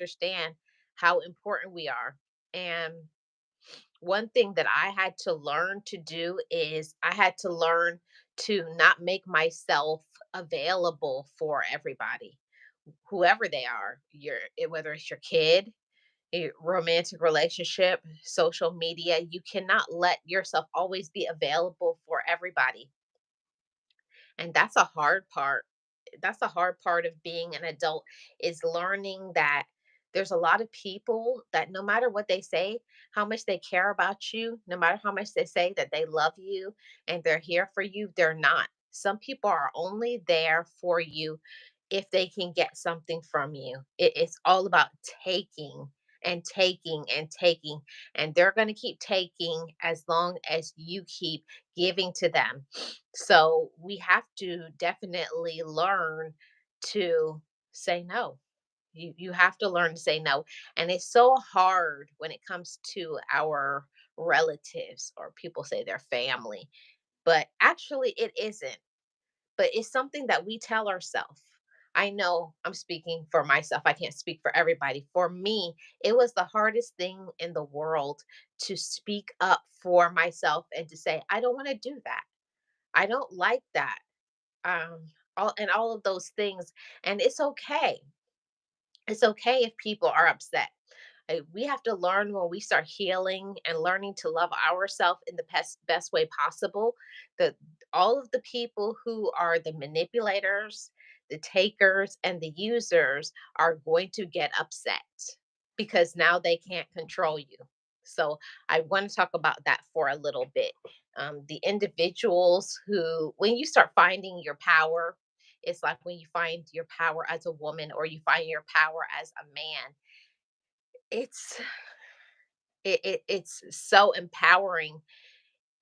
understand how important we are. And one thing that I had to learn to do is I had to learn to not make myself available for everybody, whoever they are. Whether it's your kid, a romantic relationship, social media, you cannot let yourself always be available for everybody. And that's a hard part. That's the hard part of being an adult, is learning that there's a lot of people that no matter what they say, how much they care about you, no matter how much they say that they love you and they're here for you, they're not. Some people are only there for you if they can get something from you. It's all about taking and taking and taking, and they're going to keep taking as long as you keep giving to them. So we have to definitely learn to say no. You have to learn to say no. And it's so hard when it comes to our relatives, or people say their family, but actually it isn't. But it's something that we tell ourselves. I know I'm speaking for myself. I can't speak for everybody. For me, it was the hardest thing in the world to speak up for myself and to say, I don't want to do that. I don't like that. Um, all of those things. And it's okay. It's okay if people are upset. We have to learn, when we start healing and learning to love ourselves in the best way possible, that all of the people who are the manipulators, the takers, and the users are going to get upset because now they can't control you. So I want to talk about that for a little bit. The individuals who, when you start finding your power, it's like when you find your power as a woman or you find your power as a man. It's it's so empowering.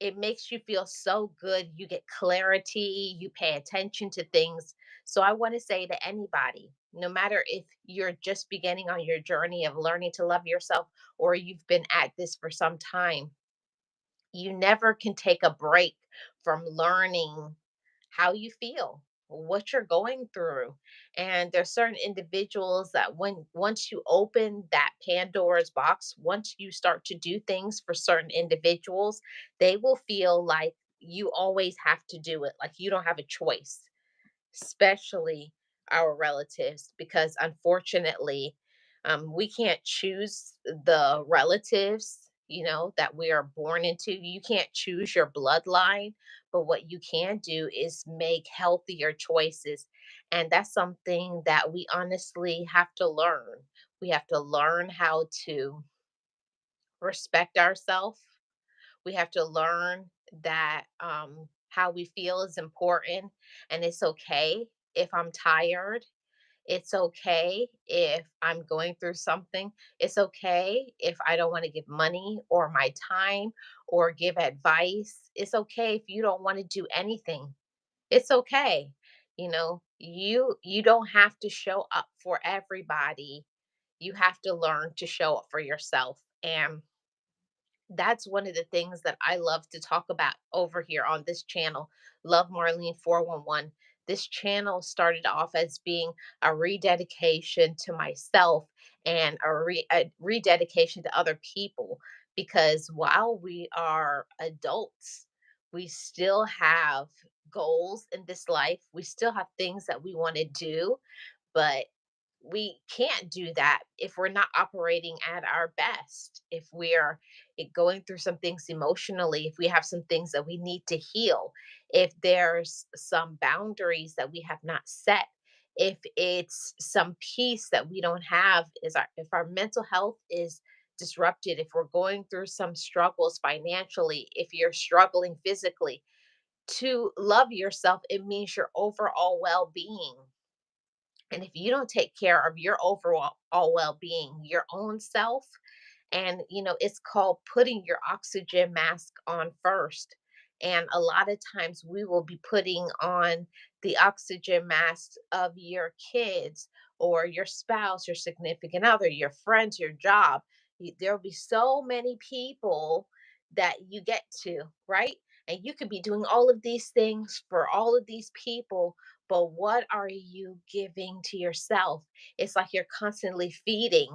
It makes you feel so good. You get clarity, you pay attention to things. So I want to say to anybody, no matter if you're just beginning on your journey of learning to love yourself or you've been at this for some time, you never can take a break from learning how you feel, what you're going through. And there's certain individuals that, when once you open that Pandora's box, once you start to do things for certain individuals, they will feel like you always have to do it, like you don't have a choice, especially our relatives, because unfortunately, we can't choose the relatives, that we are born into. You can't choose your bloodline, but what you can do is make healthier choices. And that's something that we honestly have to learn. We have to learn how to respect ourselves. We have to learn that how we feel is important, and it's okay if I'm tired. It's okay if I'm going through something. It's okay if I don't want to give money or my time or give advice. It's okay if you don't want to do anything. It's okay. You don't have to show up for everybody. You have to learn to show up for yourself. And that's one of the things that I love to talk about over here on this channel, Love Marlene 411. This channel started off as being a rededication to myself and a rededication to other people, because while we are adults, we still have goals in this life. We still have things that we want to do, but we can't do that if we're not operating at our best. If we're going through some things emotionally, if we have some things that we need to heal, if there's some boundaries that we have not set, if it's some peace that we don't have, if our mental health is disrupted, if we're going through some struggles financially, if you're struggling physically, to love yourself, it means your overall well-being. And if you don't take care of your overall well-being, your own self, and it's called putting your oxygen mask on first. And a lot of times we will be putting on the oxygen mask of your kids or your spouse, your significant other, your friends, your job. There'll be so many people that you get to, right? And you could be doing all of these things for all of these people, but what are you giving to yourself? It's like you're constantly feeding